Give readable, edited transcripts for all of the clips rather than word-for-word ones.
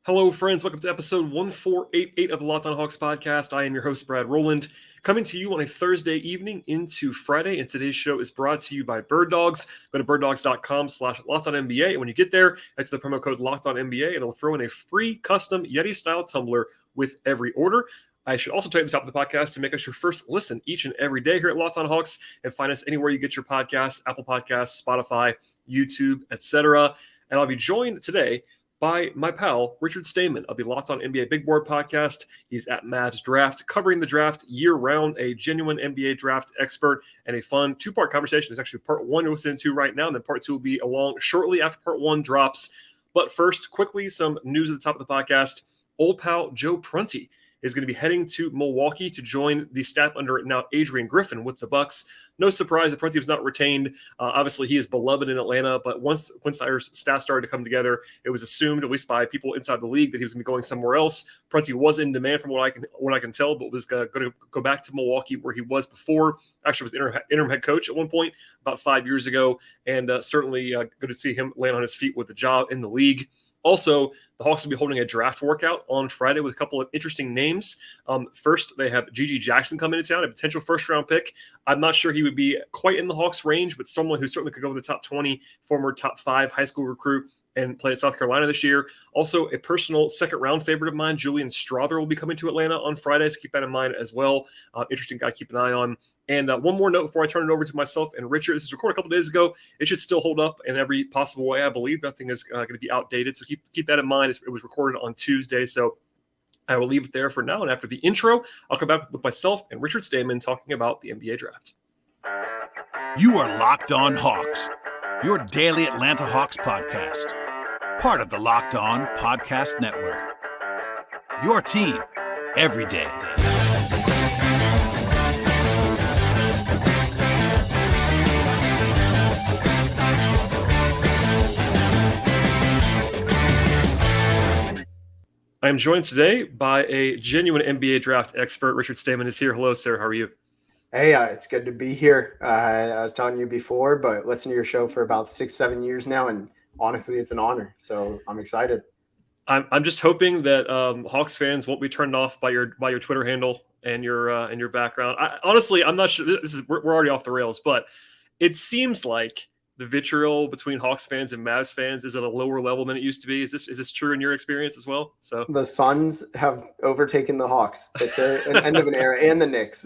Hello, friends. Welcome to episode 1488 of the Locked On Hawks podcast. I am your host, Brad Rowland, coming to you on a Thursday evening into Friday. And today's show is brought to you by Bird Dogs. Go to birddogs.com/LockedOnNBA. And when you get there, enter the promo code LockedOnNBA, and it'll throw in a free custom Yeti-style tumbler with every order. I should also tell you at the top of the podcast to make us your first listen each and every day here at Locked On Hawks, and find us anywhere you get your podcasts, Apple Podcasts, Spotify, YouTube, etc. And I'll be joined today by my pal, Richard Stayman of the Locked On NBA Big Board podcast. He's at Mavs Draft, covering the draft year-round, a genuine NBA draft expert, and a fun two-part conversation. It's actually part one you're listening to right now, and then part two will be along shortly after part one drops. But first, quickly, some news at the top of the podcast. Old pal Joe Prunty is going to be heading to Milwaukee to join the staff under now Adrian Griffin with the Bucks. No surprise that Prunty was not retained. Obviously, he is beloved in Atlanta, but once Quinn staff started to come together, it was assumed, at least by people inside the league, that he was going to be going somewhere else. Prunty was in demand from what I can tell, but was going to go back to Milwaukee where he was before. Actually, was interim head coach at one point about 5 years ago, and certainly good to see him land on his feet with a job in the league. Also, the Hawks will be holding a draft workout on Friday with a couple of interesting names. First, they have Gigi Jackson coming into town, a potential first-round pick. I'm not sure he would be quite in the Hawks' range, but someone who certainly could go in the top 20, former top 5 high school recruit, and played at South Carolina this year. Also, a personal second-round favorite of mine, Julian Strawther, will be coming to Atlanta on Friday, so keep that in mind as well. Interesting guy to keep an eye on. And one more note before I turn it over to myself and Richard. This was recorded a couple days ago. It should still hold up in every possible way, I believe. Nothing is going to be outdated, so keep that in mind. It was recorded on Tuesday, so I will leave it there for now. And after the intro, I'll come back with myself and Richard Stayman talking about the NBA draft. You are Locked On Hawks, your daily Atlanta Hawks podcast. Part of the Locked On Podcast Network. Your team every day. I am joined today by a genuine NBA draft expert. Richard Stayman is here. Hello, sir. How are you? Hey, it's good to be here. I was telling you before, but listen to your show for about 6-7 years now, and honestly, it's an honor. So I'm excited. I'm just hoping that Hawks fans won't be turned off by your Twitter handle and your background. Honestly, I'm not sure. We're already off the rails, but it seems like the vitriol between Hawks fans and Mavs fans is at a lower level than it used to be. Is this true in your experience as well? So the Suns have overtaken the Hawks. It's an end of an era, and the Knicks.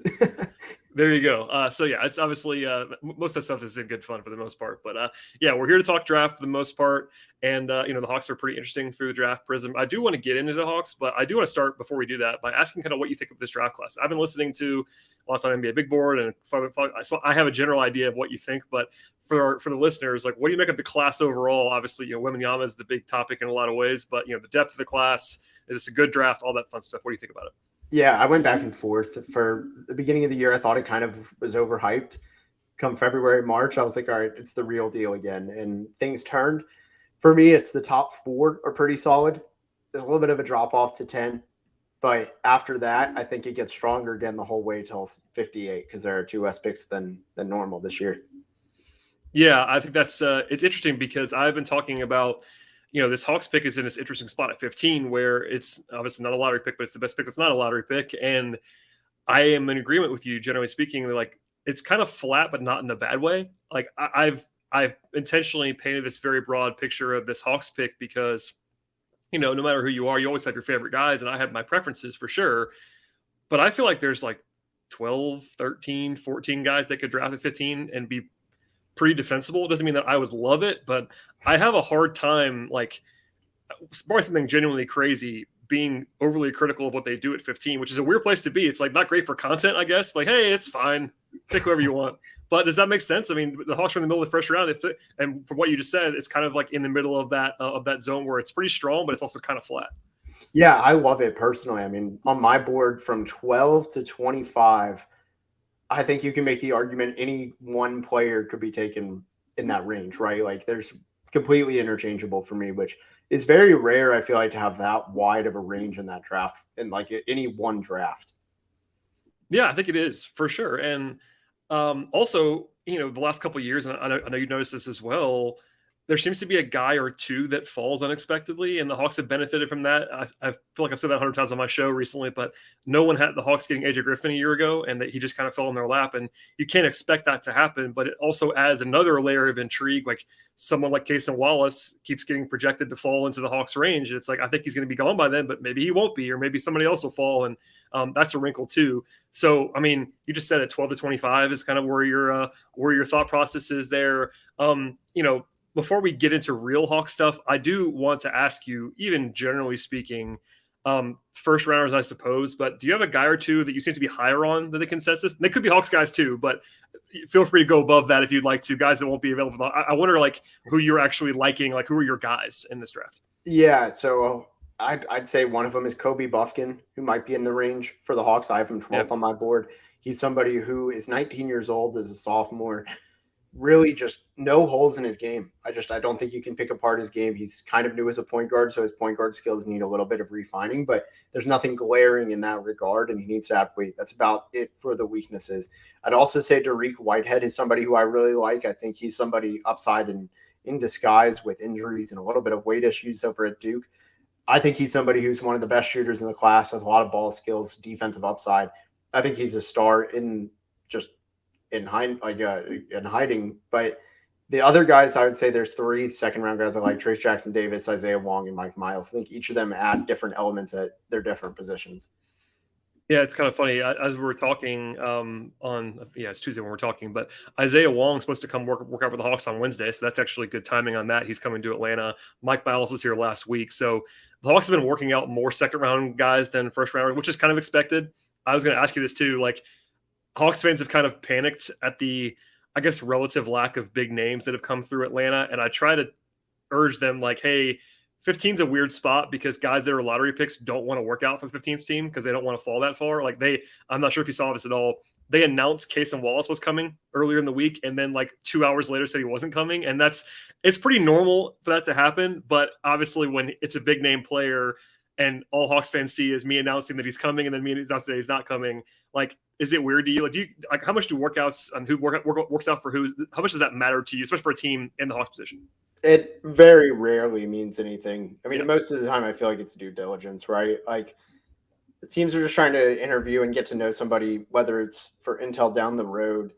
There you go. So yeah, it's obviously most of that stuff is in good fun for the most part. But yeah, we're here to talk draft for the most part. And the Hawks are pretty interesting through the draft prism. I do want to get into the Hawks, but I do want to start before we do that by asking kind of what you think of this draft class. I've been listening to lots on NBA Big Board, and so I have a general idea of what you think. But for the listeners, like, what do you make of the class overall? Obviously, Wembanyama is the big topic in a lot of ways, but the depth of the class, is this a good draft? All that fun stuff. What do you think about it? Yeah, I went back and forth. For the beginning of the year, I thought it kind of was overhyped. Come February, March, I was like, all right, it's the real deal again. And things turned. For me, it's the top 4 are pretty solid. There's a little bit of a drop-off to 10. But after that, I think it gets stronger again the whole way till 58 because there are 2 less picks than normal this year. Yeah, I think that's it's interesting because I've been talking about this Hawks pick is in this interesting spot at 15 where it's obviously not a lottery pick, but it's the best pick that's not a lottery pick. And I am in agreement with you, generally speaking, like it's kind of flat, but not in a bad way. Like I've intentionally painted this very broad picture of this Hawks pick because, no matter who you are, you always have your favorite guys. And I have my preferences for sure. But I feel like there's like 12, 13, 14 guys that could draft at 15 and be pretty defensible. It doesn't mean that I would love it, but I have a hard time, like, barring something genuinely crazy, being overly critical of what they do at 15, which is a weird place to be. It's like not great for content, I guess. Like, hey, it's fine. Take whoever you want. But does that make sense? I mean, the Hawks are in the middle of the first round. And from what you just said, it's kind of like in the middle of that zone where it's pretty strong, but it's also kind of flat. Yeah, I love it personally. I mean, on my board from 12 to 25, I think you can make the argument any one player could be taken in that range, right? Like there's completely interchangeable for me, which is very rare. I feel like to have that wide of a range in that draft in like any one draft. Yeah, I think it is for sure. And also, the last couple of years, and I know you noticed this as well, there seems to be a guy or two that falls unexpectedly, and the Hawks have benefited from that. I feel like I've said that 100 times on my show recently, but no one had the Hawks getting AJ Griffin a year ago, and that he just kind of fell in their lap, and you can't expect that to happen. But it also adds another layer of intrigue. Like someone like Cason Wallace keeps getting projected to fall into the Hawks' range, and it's like I think he's going to be gone by then, but maybe he won't be, or maybe somebody else will fall, and that's a wrinkle too. So I mean, you just said it 12 to 25 is kind of where your thought process is there. Before we get into real Hawk stuff, I do want to ask you, even generally speaking, first rounders, I suppose, but do you have a guy or two that you seem to be higher on than the consensus? And they could be Hawks guys too, but feel free to go above that if you'd like to. Guys that won't be available. I wonder, like, who you're actually liking, like, who are your guys in this draft? Yeah, so I'd say one of them is Kobe Buffkin, who might be in the range for the Hawks. I have him 12th on my board. He's somebody who is 19 years old, is a sophomore. Really just no holes in his game. I don't think you can pick apart his game. He's kind of new as a point guard, so his point guard skills need a little bit of refining, but there's nothing glaring in that regard, and he needs to have weight. That's about it for the weaknesses. I'd also say Dariq Whitehead is somebody who I really like. I think he's somebody upside in disguise with injuries and a little bit of weight issues over at Duke. I think he's somebody who's one of the best shooters in the class, has a lot of ball skills, defensive upside. I think he's a star in hiding. But the other guys, I would say there's 3 second-round guys I like: Trace Jackson Davis, Isaiah Wong, and Mike Miles. I think each of them add different elements at their different positions. Yeah, it's kind of funny. As we were talking it's Tuesday when we're talking, but Isaiah Wong's supposed to come work out with the Hawks on Wednesday, so that's actually good timing on that. He's coming to Atlanta. Mike Miles was here last week, so the Hawks have been working out more second-round guys than first-round, which is kind of expected. I was going to ask you this too, like, Hawks fans have kind of panicked at the, I guess, relative lack of big names that have come through Atlanta. And I try to urge them, like, hey, 15 is a weird spot because guys that are lottery picks don't want to work out for the 15th team because they don't want to fall that far. Like I'm not sure if you saw this at all. They announced Cason Wallace was coming earlier in the week, and then like 2 hours later said he wasn't coming. And it's pretty normal for that to happen. But obviously when it's a big name player and all Hawks fans see is me announcing that he's coming and then me announcing that he's not coming, like, is it weird to you? Like, how much do workouts and who works out for who? How much does that matter to you, especially for a team in the Hawks position? It very rarely means anything. I mean, most of the time I feel like it's due diligence, right? Like the teams are just trying to interview and get to know somebody, whether it's for intel down the road.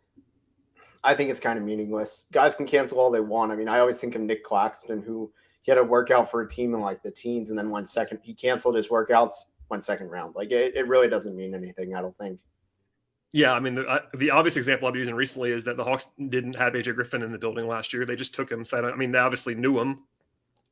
I think it's kind of meaningless. Guys can cancel all they want. I mean, I always think of Nick Claxton, who he had a workout for a team in like the teens, and then he canceled his workouts, went second round. Like it really doesn't mean anything, I don't think. Yeah, I mean, the obvious example I've been using recently is that the Hawks didn't have AJ Griffin in the building last year. They just took him. I mean, they obviously knew him,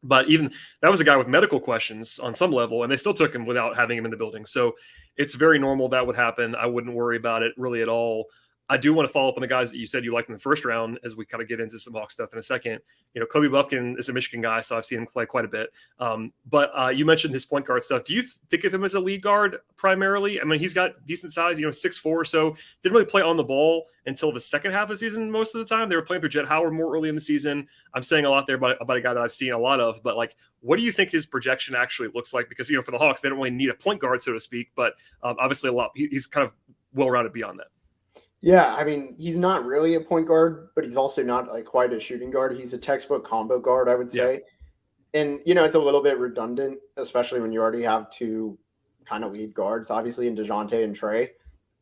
but even that was a guy with medical questions on some level, and they still took him without having him in the building. So it's very normal that would happen. I wouldn't worry about it really at all. I do want to follow up on the guys that you said you liked in the first round as we kind of get into some Hawks stuff in a second. Kobe Buffkin is a Michigan guy, so I've seen him play quite a bit. But you mentioned his point guard stuff. Do you think of him as a lead guard primarily? I mean, he's got decent size, 6'4", or so. Didn't really play on the ball until the second half of the season most of the time. They were playing through Jet Howard more early in the season. I'm saying a lot there about a guy that I've seen a lot of. But, like, what do you think his projection actually looks like? Because, for the Hawks, they don't really need a point guard, so to speak. But obviously a lot. He's kind of well-rounded beyond that. Yeah, I mean, he's not really a point guard, but he's also not like quite a shooting guard. He's a textbook combo guard, I would say. Yeah. And, it's a little bit redundant, especially when you already have 2 kind of lead guards, obviously, in DeJounte and Trey.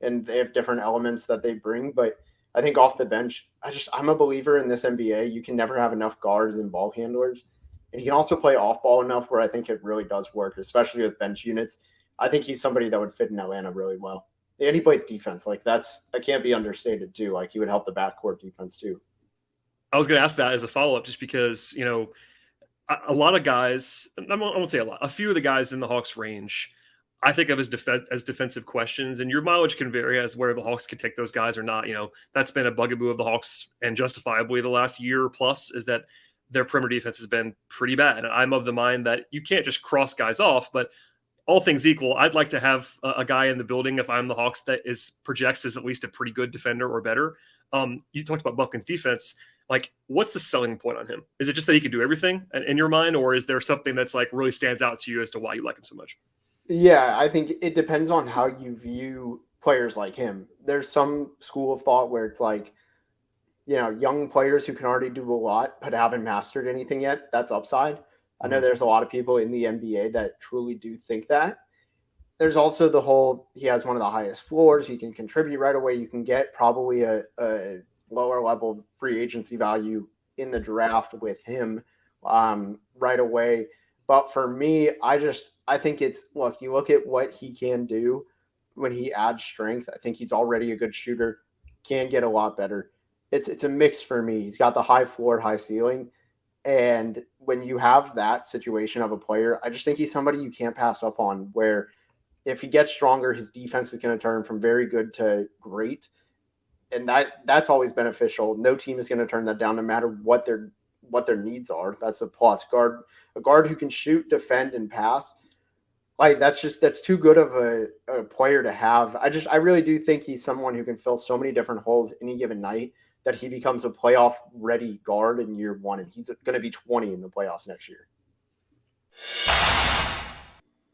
And they have different elements that they bring. But I think off the bench, I'm a believer in this NBA. You can never have enough guards and ball handlers. And he can also play off ball enough where I think it really does work, especially with bench units. I think he's somebody that would fit in Atlanta really well. And he plays defense. Like that can't be understated too. Like he would help the backcourt defense too. I was going to ask that as a follow-up just because, a lot of guys, I won't say a lot, a few of the guys in the Hawks range, I think of as defensive questions, and your mileage can vary as where the Hawks could take those guys or not. That's been a bugaboo of the Hawks, and justifiably the last year plus, is that their perimeter defense has been pretty bad. And I'm of the mind that you can't just cross guys off, but all things equal, I'd like to have a guy in the building if I'm the Hawks that projects as at least a pretty good defender or better. You talked about Buffkin's defense. Like, what's the selling point on him? Is it just that he can do everything in your mind, or is there something that's like really stands out to you as to why you like him so much? Yeah, I think it depends on how you view players like him. There's some school of thought where it's like, young players who can already do a lot but haven't mastered anything yet. That's upside. I know Mhm. there's a lot of people in the NBA that truly do think that. There's also the whole, he has one of the highest floors. He can contribute right away. You can get probably a lower level free agency value in the draft with him right away. But for me, I think look, you look at what he can do when he adds strength. I think he's already a good shooter, can get a lot better. It's a mix for me. He's got the high floor, high ceiling. And when you have that situation of a player, I just think he's somebody you can't pass up on, where if he gets stronger, his defense is going to turn from very good to great. And that's always beneficial. No team is going to turn that down no matter what their needs are. That's a plus. A guard who can shoot, defend, and pass. Like that's too good of a player to have. I really do think he's someone who can fill so many different holes any given night that he becomes a playoff ready guard in year one, and he's going to be 20 in the playoffs next year.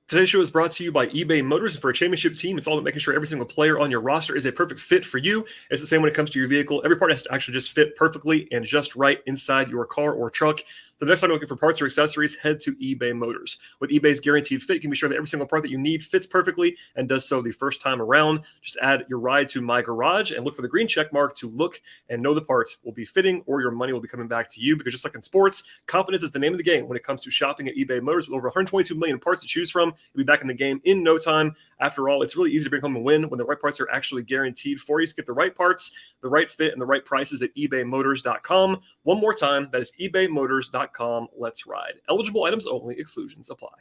Today's show is brought to you by eBay Motors. And for a championship team, it's all about making sure every single player on your roster is a perfect fit for you. It's the same when it comes to your vehicle. Every part has to actually just fit perfectly and just right inside your car or truck. So the next time you're looking for parts or accessories, head to eBay Motors. With eBay's guaranteed fit, you can be sure that every single part that you need fits perfectly and does so the first time around. Just add your ride to My Garage and look for the green check mark to look and know the parts will be fitting or your money will be coming back to you. Because just like in sports, confidence is the name of the game when it comes to shopping at eBay Motors. With over 122 million parts to choose from, you'll be back in the game in no time. After all, it's really easy to bring home a win when the right parts are actually guaranteed for you. So get the right parts, the right fit, and the right prices at ebaymotors.com. One more time, that is ebaymotors.com. Let's ride. Eligible items only. Exclusions apply.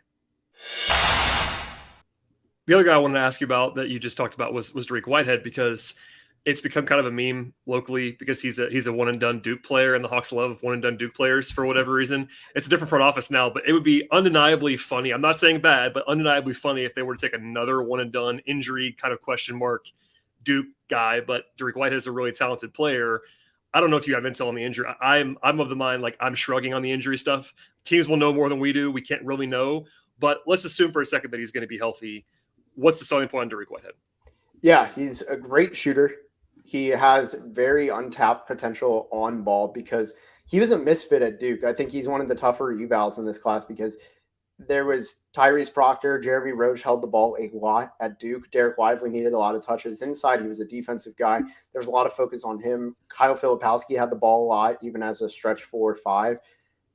The other guy I wanted to ask you about that you just talked about was Dariq Whitehead, because it's become kind of a meme locally because he's a one and done Duke player, and the Hawks love one and done Duke players for whatever reason. It's a different front office now, but it would be undeniably funny. I'm not saying bad, but undeniably funny if they were to take another one and done injury kind of question mark Duke guy. But Dariq Whitehead is a really talented player. I don't know if you have intel on the injury. I'm of the mind, like, I'm shrugging on the injury stuff. Teams will know more than we do. We can't really know, but let's assume for a second that he's going to be healthy. What's the selling point on Dariq Whitehead? Yeah, he's a great shooter. He has very untapped potential on ball because he was a misfit at Duke. I think he's one of the tougher evals in this class because there was Tyrese Proctor, Jeremy Roach held the ball a lot at Duke. Derek Lively needed a lot of touches inside. He was a defensive guy. There was a lot of focus on him. Kyle Filipowski had the ball a lot, even as a stretch 4-5.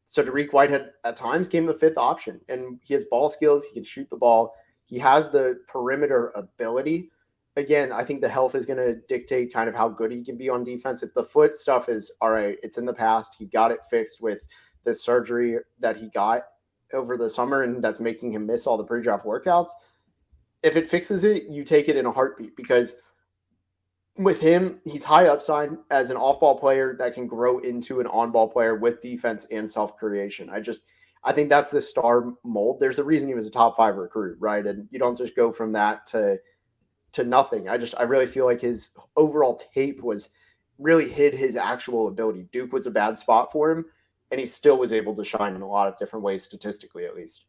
So Dariq Whitehead at times came the fifth option, and he has ball skills. He can shoot the ball. He has the perimeter ability. Again, I think the health is going to dictate kind of how good he can be on defense. If the foot stuff is all right, it's in the past. He got it fixed with the surgery that he got over the summer, and that's making him miss all the pre-draft workouts. If it fixes it, you take it in a heartbeat, because with him, he's high upside as an off-ball player that can grow into an on-ball player with defense and self-creation. I think that's the star mold. There's a reason he was a top 5 recruit, right? And you don't just go from that to nothing. I really feel like his overall tape really hid his actual ability. Duke was a bad spot for him, and he still was able to shine in a lot of different ways, statistically at least.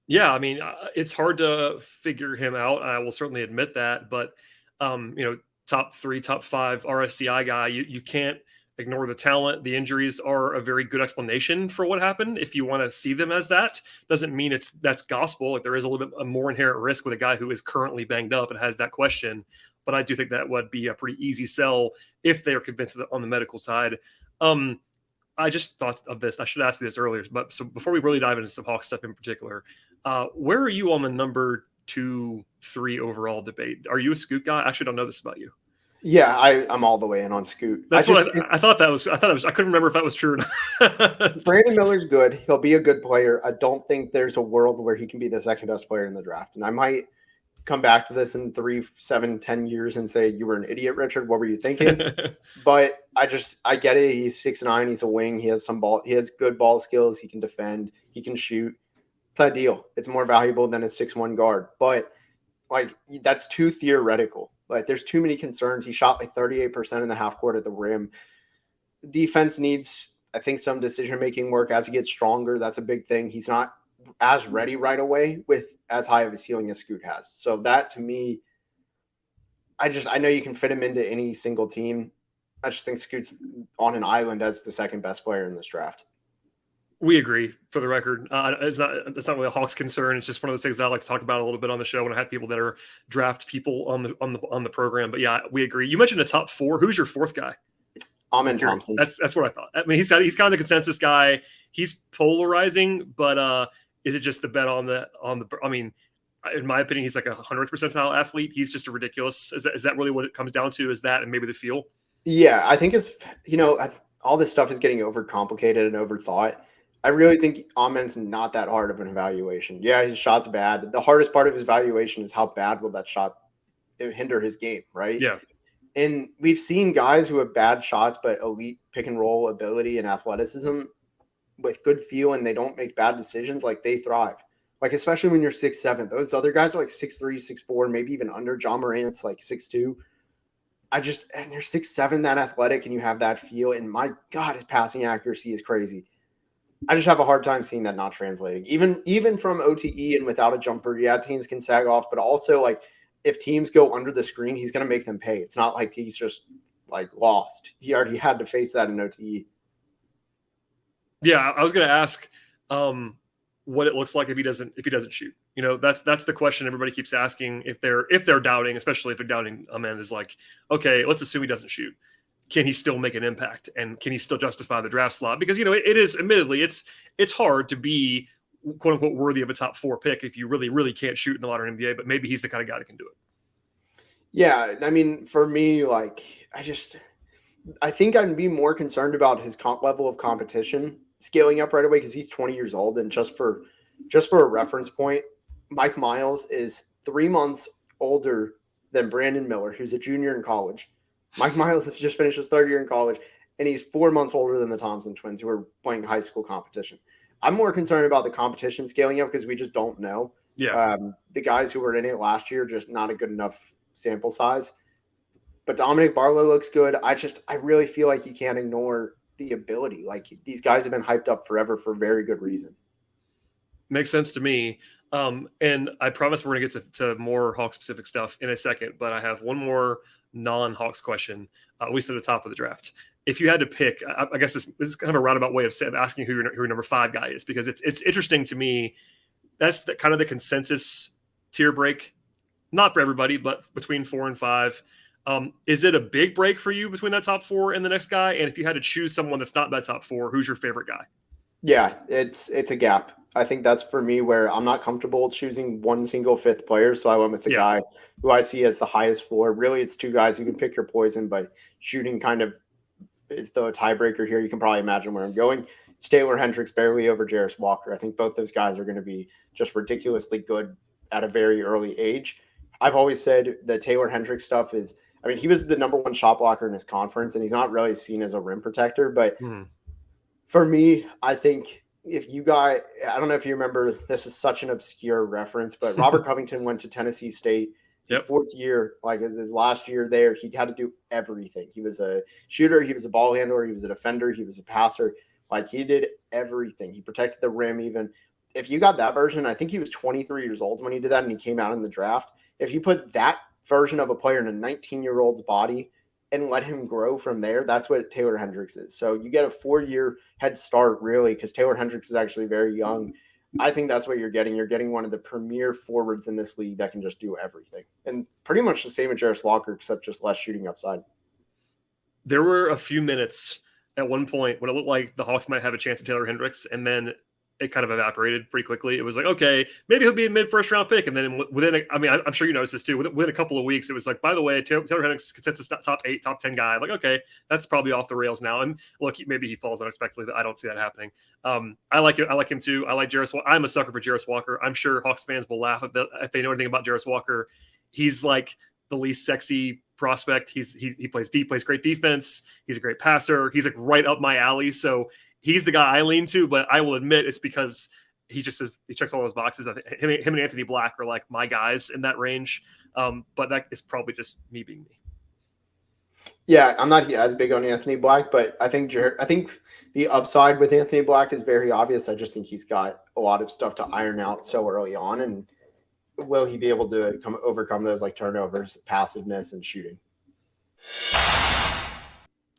Yeah, I mean, it's hard to figure him out. I will certainly admit that, but top 3, top 5 RSCI guy, you can't ignore the talent. The injuries are a very good explanation for what happened. If you want to see them as that, doesn't mean that's gospel. Like, there is a little bit more inherent risk with a guy who is currently banged up and has that question. But I do think that would be a pretty easy sell if they are convinced on the medical side. I just thought of this. I should ask you this earlier, but so before we really dive into some Hawks stuff in particular, where are you on the number 2, 3 overall debate? Are you a Scoot guy? I actually don't know this about you. Yeah, I'm all the way in on Scoot. That's what I thought that was. I couldn't remember if that was true or not. Brandon Miller's good. He'll be a good player. I don't think there's a world where he can be the second best player in the draft. And I might come back to this in 3, 7, 10 years and say, you were an idiot, Richard. What were you thinking? But I get it. He's 6'9". He's a wing. He has he has good ball skills. He can defend. He can shoot. It's ideal. It's more valuable than a 6'1" guard. But like, that's too theoretical. Like, there's too many concerns. He shot like 38% in the half court at the rim. Defense needs, I think, some decision-making work as he gets stronger. That's a big thing. He's not as ready right away with as high of a ceiling as Scoot has. So that, to me, I know you can fit him into any single team. I just think Scoot's on an island as the second best player in this draft. We agree, for the record. It's not really a Hawks concern. It's just one of those things that I like to talk about a little bit on the show when I have people that are draft people on the program. But yeah, we agree. You mentioned a top 4. Who's your 4th guy? Amen Thompson. That's what I thought. I mean, he's kind of the consensus guy. He's polarizing, but is it just the bet on the? I mean, in my opinion, he's like a 100th percentile athlete. He's just a ridiculous. Is that really what it comes down to? Is that and maybe the feel? Yeah, I think it's all this stuff is getting overcomplicated and overthought. I really think Amen's not that hard of an evaluation. Yeah, his shot's bad. The hardest part of his evaluation is how bad will that shot hinder his game, right? Yeah. And we've seen guys who have bad shots but elite pick and roll ability and athleticism with good feel, and they don't make bad decisions. Like, they thrive. Like, especially when you're 6'7". Those other guys are like 6'3", 6'4", maybe even under. John Morant's like 6'2". And you're 6'7", that athletic, and you have that feel. And my God, his passing accuracy is crazy. I just have a hard time seeing that not translating. Even from OTE and without a jumper, yeah, teams can sag off, but also, like, if teams go under the screen, he's going to make them pay. It's not like he's just, like, lost. He already had to face that in OTE. Yeah, I was going to ask what it looks like if he doesn't shoot. You know, that's the question everybody keeps asking if they're doubting, especially if they're doubting Amen, is like, okay, let's assume he doesn't shoot. Can he still make an impact, and can he still justify the draft slot? Because, you know, it is, admittedly, it's hard to be quote unquote worthy of a top 4 pick if you really, really can't shoot in the modern NBA, but maybe he's the kind of guy that can do it. Yeah. I mean, for me, like, I think I'd be more concerned about his level of competition scaling up right away, because he's 20 years old. And just for a reference point, Mike Miles is 3 months older than Brandon Miller, who's a junior in college. Mike Miles has just finished his 3rd year in college, and he's 4 months older than the Thompson twins, who are playing high school competition. I'm more concerned about the competition scaling up because we just don't know. Yeah. The guys who were in it last year, just not a good enough sample size. But Dominic Barlow looks good. I really feel like you can't ignore the ability. Like, these guys have been hyped up forever for very good reason. Makes sense to me. And I promise we're going to get to more Hawks-specific stuff in a second, but I have one more non-Hawks question, at least at the top of the draft. If you had to pick, I guess this is kind of a roundabout way of asking who your number 5 guy is, because it's interesting to me. That's kind of the consensus tier break, not for everybody, but between 4 and 5. Is it a big break for you between that top 4 and the next guy? And if you had to choose someone that's not that top 4, who's your favorite guy? Yeah, it's a gap. I think that's for me where I'm not comfortable choosing one single 5th player. So I went with the guy who I see as the highest floor. Really, it's 2 guys. You can pick your poison, but shooting kind of is the tiebreaker here. You can probably imagine where I'm going. It's Taylor Hendricks barely over Jarris Walker. I think both those guys are going to be just ridiculously good at a very early age. I've always said the Taylor Hendricks stuff is, I mean, he was the number 1 shot blocker in his conference, and he's not really seen as a rim protector. But for me, I think I don't know if you remember, this is such an obscure reference, but Robert Covington went to Tennessee State. His 4th year, like his last year there, he had to do everything. He was a shooter, he was a ball handler, he was a defender, he was a passer. Like, he did everything. He protected the rim even. If you got that version, I think he was 23 years old when he did that, and he came out in the draft. If you put that version of a player in a 19-year-old's body and let him grow from there, that's what Taylor Hendricks is. So you get a 4-year head start, really, because Taylor Hendricks is actually very young. I think that's what you're getting. You're getting one of the premier forwards in this league that can just do everything. And pretty much the same as Jarris Walker, except just less shooting upside. There were a few minutes at one point when it looked like the Hawks might have a chance at Taylor Hendricks, and then it kind of evaporated pretty quickly. It was like, okay, maybe he'll be a mid-first round pick. And then I'm sure you noticed this too. Within a couple of weeks, it was like, by the way, Taylor Hendricks consensus top 8, top 10 guy. I'm like, okay, that's probably off the rails now. And look, maybe he falls unexpectedly. I don't see that happening. I like him too. I like Jarris Walker. I'm a sucker for Jarris Walker. I'm sure Hawks fans will laugh if they know anything about Jarris Walker. He's like the least sexy prospect. He plays deep, plays great defense. He's a great passer. He's like right up my alley. So he's the guy I lean to, but I will admit it's because he checks all those boxes. I think him and Anthony Black are like my guys in that range. But that is probably just me being me. Yeah, I'm not as big on Anthony Black, but I think the upside with Anthony Black is very obvious. I just think he's got a lot of stuff to iron out so early on, and will he be able to overcome those like turnovers, passiveness, and shooting?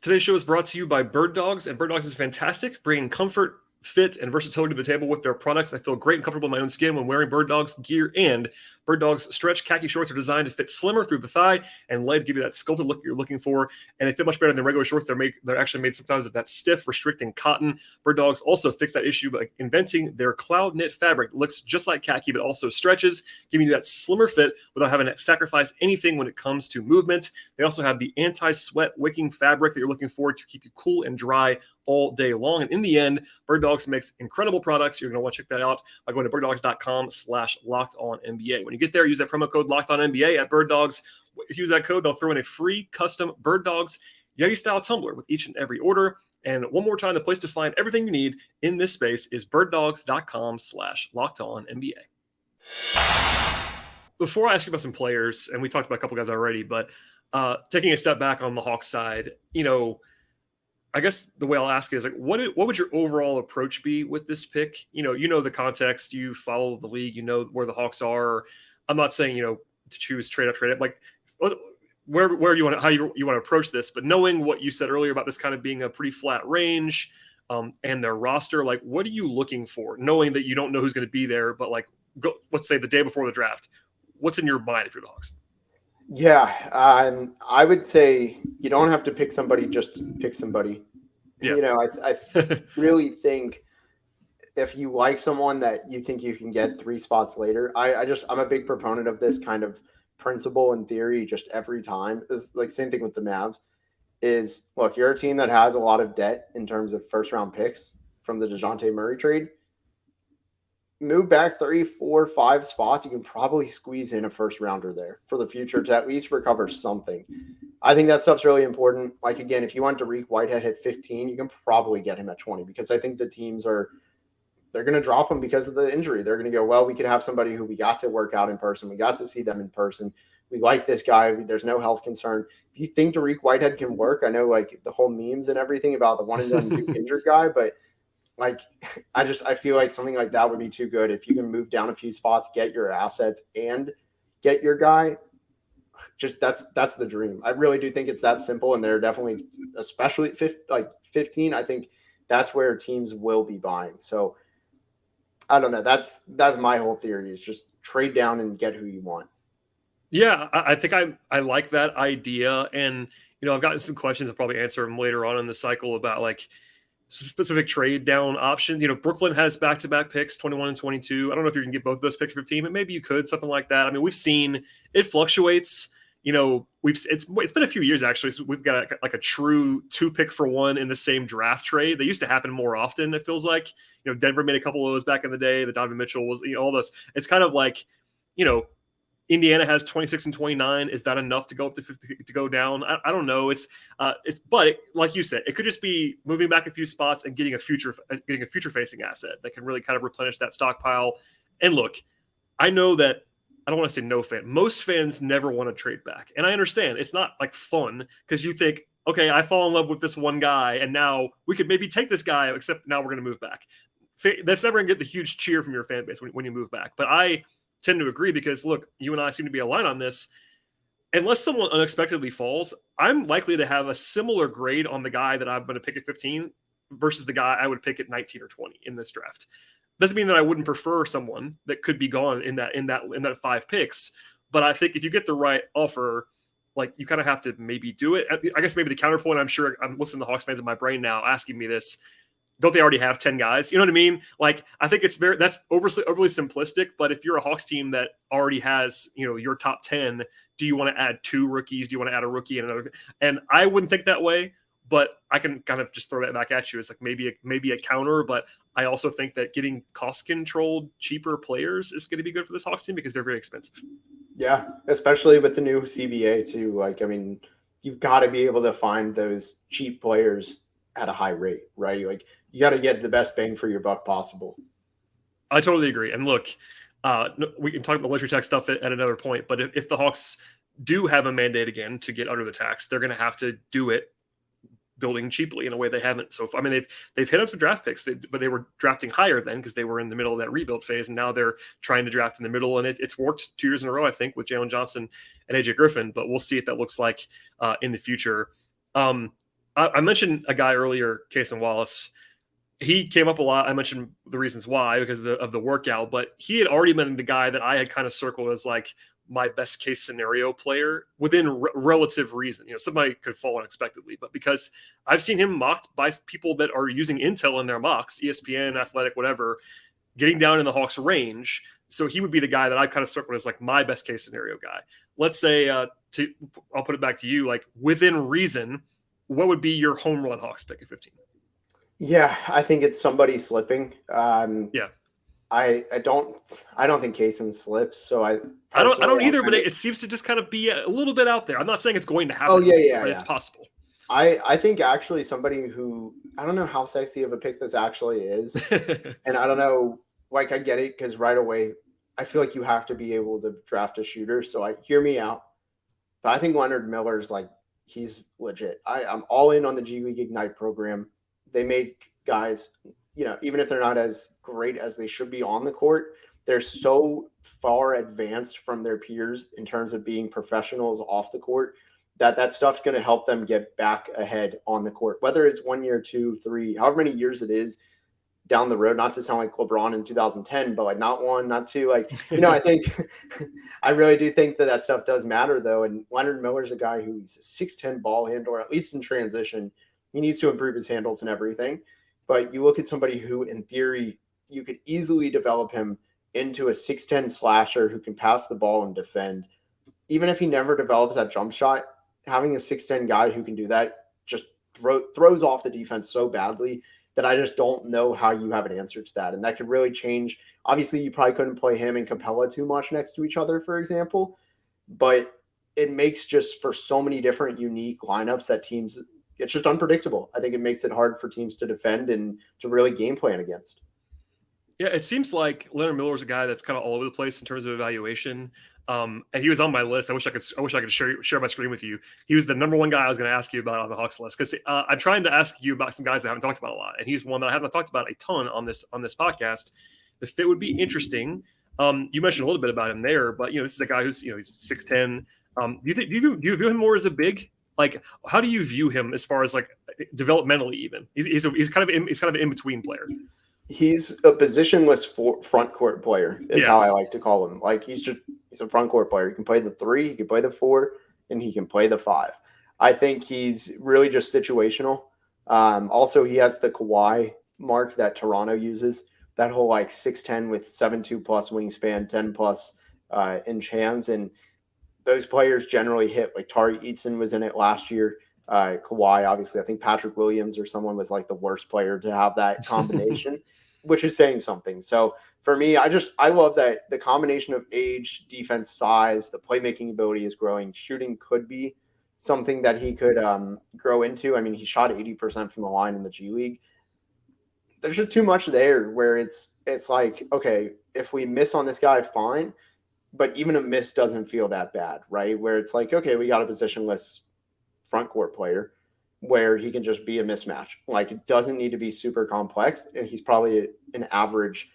Today's show is brought to you by Bird Dogs, and Bird Dogs is fantastic, bringing comfort, fit, and versatility to the table with their products. I feel great and comfortable in my own skin when wearing Bird Dogs gear, and Bird Dogs stretch khaki shorts are designed to fit slimmer through the thigh and leg, give you that sculpted look you're looking for, and they fit much better than regular shorts. They're actually made sometimes of that stiff, restricting cotton. Bird Dogs also fix that issue by inventing their cloud knit fabric that looks just like khaki but also stretches, giving you that slimmer fit without having to sacrifice anything when it comes to movement. They also have the anti-sweat wicking fabric that you're looking for to keep you cool and dry all day long. And in the end, Bird Dogs makes incredible products. You're going to want to check that out by going to birddogs.com/lockedonnba. When you get there, use that promo code LOCKEDONNBA at Bird Dogs. If you use that code, they'll throw in a free custom Bird Dogs Yeti-style tumbler with each and every order. And one more time, the place to find everything you need in this space is birddogs.com/lockedonnba. Before I ask you about some players, and we talked about a couple guys already, but taking a step back on the Hawks side, I guess the way I'll ask it is like, what would your overall approach be with this pick? You know the context, you follow the league, you know where the Hawks are. I'm not saying to choose trade up. Like where you want to, how you want to approach this, but knowing what you said earlier about this kind of being a pretty flat range, and their roster, like what are you looking for? Knowing that you don't know who's going to be there, but like let's say the day before the draft, what's in your mind if you're the Hawks? Yeah, I would say you don't have to pick somebody, just pick somebody. Yeah. I really think if you like someone that you think you can get 3 spots later, I'm a big proponent of this kind of principle and theory just every time. Is like same thing with the Mavs is, look, you're a team that has a lot of debt in terms of first round picks from the DeJounte Murray trade. Move back 3, 4, 5 spots, you can probably squeeze in a first rounder there for the future to at least recover something. I think that stuff's really important. Like, again, if you want Dariq Whitehead at 15, you can probably get him at 20 because I think the teams they're going to drop him because of the injury. They're going to go, well, we could have somebody who we got to work out in person. We got to see them in person. We like this guy. There's no health concern. If you think Dariq Whitehead can work, I know like the whole memes and everything about the one and done injured guy, but like, I feel like something like that would be too good. If you can move down a few spots, get your assets and get your guy, just that's the dream. I really do think it's that simple. And they're definitely, especially 15, I think that's where teams will be buying. So I don't know. That's my whole theory is just trade down and get who you want. Yeah, I think I like that idea. And, I've gotten some questions. I'll probably answer them later on in the cycle about like specific trade down options. Brooklyn has back-to-back picks, 21 and 22. I don't know if you can get both of those picks for 15, but maybe you could, something like that. I mean, we've seen it fluctuates. It's been a few years actually. So we've got like a true 2-pick for 1 in the same draft trade. They used to happen more often. It feels like, Denver made a couple of those back in the day. The Donovan Mitchell was, all this. It's kind of like, Indiana has 26 and 29. Is that enough to go up to 50 to go down? I don't know. But like you said, it could just be moving back a few spots and getting a future facing asset that can really kind of replenish that stockpile. And look, I know that I don't want to say no fan. Most fans never want to trade back, and I understand it's not like fun because you think, okay, I fall in love with this one guy, and now we could maybe take this guy, except now we're going to move back. That's never going to get the huge cheer from your fan base when you move back. But I tend to agree because look, you and I seem to be aligned on this. Unless someone unexpectedly falls, I'm likely to have a similar grade on the guy that I'm going to pick at 15 versus the guy I would pick at 19 or 20 in this draft. Doesn't mean that I wouldn't prefer someone that could be gone in that 5 picks, but I think if you get the right offer, like you kind of have to maybe do it. I guess maybe the counterpoint, I'm sure I'm listening to Hawks fans in my brain now asking me this. Don't they already have 10 guys? You know what I mean? Like, I think that's overly simplistic, but if you're a Hawks team that already has, your top 10, do you want to add 2 rookies? Do you want to add a rookie and another? And I wouldn't think that way, but I can kind of just throw that back at you. It's like maybe a counter, but I also think that getting cost controlled, cheaper players is going to be good for this Hawks team because they're very expensive. Yeah, especially with the new CBA too. Like, I mean, you've got to be able to find those cheap players at a high rate, right? Like, you got to get the best bang for your buck possible. I totally agree. And look, we can talk about luxury tax stuff at another point, but if the Hawks do have a mandate again to get under the tax, they're going to have to do it building cheaply in a way they haven't. So, I mean, they've hit on some draft picks, but they were drafting higher then because they were in the middle of that rebuild phase, and now they're trying to draft in the middle, and it's worked 2 years in a row, I think, with Jalen Johnson and AJ Griffin, but we'll see if that looks like in the future. I mentioned a guy earlier, Cason Wallace. He came up a lot. I mentioned the reasons why because of the workout, but he had already been the guy that I had kind of circled as like my best case scenario player within relative reason. Somebody could fall unexpectedly, but because I've seen him mocked by people that are using intel in their mocks, ESPN, Athletic, whatever, getting down in the Hawks range. So he would be the guy that I kind of circled as like my best case scenario guy. Let's say, I'll put it back to you, like within reason, what would be your home run Hawks pick at 15? Yeah, I think it's somebody slipping. Yeah. I don't think Cason slips. So I don't either, but it seems to just kind of be a little bit out there. I'm not saying it's going to happen. Oh yeah. It's possible. I think actually somebody who, I don't know how sexy of a pick this actually is. And I don't know, like I get it because right away I feel like you have to be able to draft a shooter. So hear me out. But I think Leonard Miller's like, he's legit. I'm all in on the G League Ignite program. They make guys, even if they're not as great as they should be on the court, they're so far advanced from their peers in terms of being professionals off the court that stuff's going to help them get back ahead on the court, whether it's 1 year, 2, 3, however many years it is down the road, not to sound like LeBron in 2010, but like not 1, not 2, I think I really do think that stuff does matter though. And Leonard Miller's a guy who's a 6'10" ball handler, at least in transition. He needs to improve his handles and everything. But you look at somebody who, in theory, you could easily develop him into a 6'10" slasher who can pass the ball and defend. Even if he never develops that jump shot, having a 6'10" guy who can do that just throws off the defense so badly that I just don't know how you have an answer to that. And that could really change. Obviously, you probably couldn't play him and Capella too much next to each other, for example. But it makes just for so many different unique lineups that teams – it's just unpredictable. I think it makes it hard for teams to defend and to really game plan against. Yeah, it seems like Leonard Miller is a guy that's kind of all over the place in terms of evaluation. And he was on my list. I wish I could share my screen with you. He was the number one guy I was going to ask you about on the Hawks list because I'm trying to ask you about some guys I haven't talked about a lot, and he's one that I haven't talked about a ton on this podcast. The fit would be interesting. You mentioned a little bit about him there, but this is a guy who's he's 6'10". Do you view him more as a big? Like, how do you view him as far as like developmentally? Even he's kind of an in between player. He's a positionless front court player. Is how I like to call him. Like he's a front court player. He can play the 3, he can play the 4, and he can play the 5. I think he's really just situational. Also, he has the Kawhi mark that Toronto uses. That whole like 6'10" with 7'2" plus wingspan, 10 plus inch hands, and those players generally hit. Like Tari Eason was in it last year. Kawhi, obviously, I think Patrick Williams or someone was like the worst player to have that combination, which is saying something. So for me, I love that the combination of age, defense, size, the playmaking ability is growing. Shooting could be something that he could grow into. I mean, he shot 80% from the line in the G League. There's just too much there where it's like, okay, if we miss on this guy, fine. But even a miss doesn't feel that bad, right? Where it's like, okay, we got a positionless front court player where he can just be a mismatch. Like it doesn't need to be super complex. And he's probably an average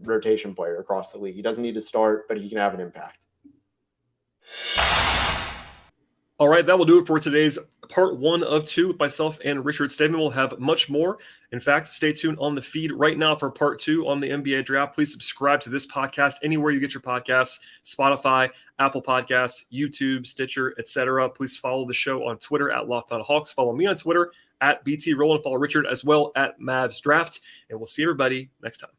rotation player across the league. He doesn't need to start, but he can have an impact. All right, that will do it for today's part 1 of 2 with myself and Richard Stayman. We'll have much more. In fact, stay tuned on the feed right now for part 2 on the NBA draft. Please subscribe to this podcast anywhere you get your podcasts: Spotify, Apple Podcasts, YouTube, Stitcher, etc. Please follow the show on Twitter at Locked On Hawks. Follow me on Twitter at BT Rowland. Follow Richard as well at Mavs Draft. And we'll see everybody next time.